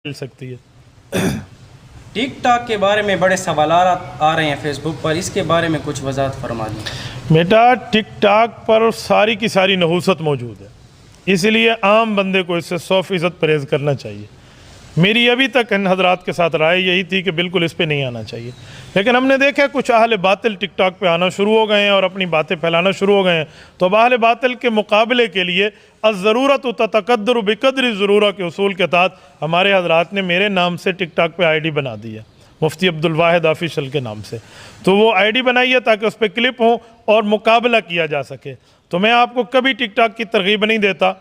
مل سکتی ہے۔ ٹک ٹاک کے بارے میں بڑے سوالات آ رہے ہیں فیس بک پر، اس کے بارے میں کچھ وضاحت فرما دیں۔ بیٹا ٹک ٹاک پر ساری کی ساری نحوست موجود ہے، اس لیے عام بندے کو اس سے 100% پرہیز کرنا چاہیے۔ میری ابھی تک ان حضرات کے ساتھ رائے یہی تھی کہ بالکل اس پہ نہیں آنا چاہیے، لیکن ہم نے دیکھا کچھ اہل باطل ٹک ٹاک پہ آنا شروع ہو گئے ہیں اور اپنی باتیں پھیلانا شروع ہو گئے ہیں، تو اب اہل باطل کے مقابلے کے لیے الضرورت تتقدر بقدر ضرورت کے اصول کے تحت ہمارے حضرات نے میرے نام سے ٹک ٹاک پہ آئی ڈی بنا دی ہے، مفتی عبدالواحد آفیشل کے نام سے۔ تو وہ آئی ڈی بنائی ہے تاکہ اس پہ کلپ ہوں اور مقابلہ کیا جا سکے۔ تو میں آپ کو کبھی ٹک ٹاک کی ترغیب نہیں دیتا،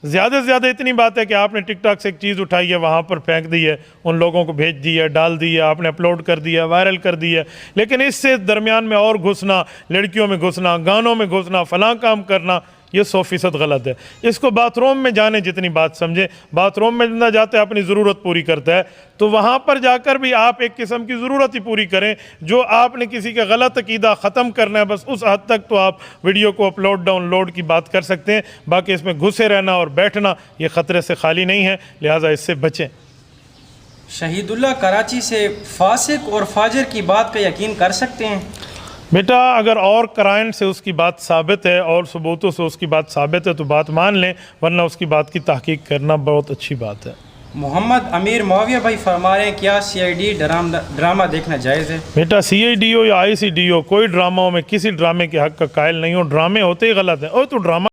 زیادہ سے زیادہ اتنی بات ہے کہ آپ نے ٹک ٹاک سے ایک چیز اٹھائی ہے، وہاں پر پھینک دی ہے، ان لوگوں کو بھیج دی ہے، ڈال دی ہے، آپ نے اپلوڈ کر دیا، وائرل کر دی ہے، لیکن اس سے درمیان میں اور گھسنا، لڑکیوں میں گھسنا، گانوں میں گھسنا، فلاں کام کرنا، یہ 100% غلط ہے۔ اس کو باتھ روم میں جانے جتنی بات سمجھے، باتھ روم میں نہ جاتے اپنی ضرورت پوری کرتا ہے، تو وہاں پر جا کر بھی آپ ایک قسم کی ضرورت ہی پوری کریں۔ جو آپ نے کسی کا غلط عقیدہ ختم کرنا ہے بس اس حد تک تو آپ ویڈیو کو اپلوڈ ڈاؤن لوڈ کی بات کر سکتے ہیں، باقی اس میں گھسے رہنا اور بیٹھنا یہ خطرے سے خالی نہیں ہے، لہٰذا اس سے بچیں۔ شہید اللہ کراچی سے فاسق اور فاجر کی بات کا یقین کر سکتے ہیں؟ بیٹا اگر اور قرائن سے اس کی بات ثابت ہے اور ثبوتوں سے اس کی بات ثابت ہے تو بات مان لیں، ورنہ اس کی بات کی تحقیق کرنا بہت اچھی بات ہے۔ محمد امیر معاویہ بھائی فرما رہے ہیں کیا CID ڈرامہ دیکھنا جائز ہے؟ بیٹا CID ہو یا ICD ہو، کوئی ڈرامہ میں کسی ڈرامے کے حق کا قائل نہیں ہو، ڈرامے ہوتے ہی غلط ہیں۔ اور تو ڈرامہ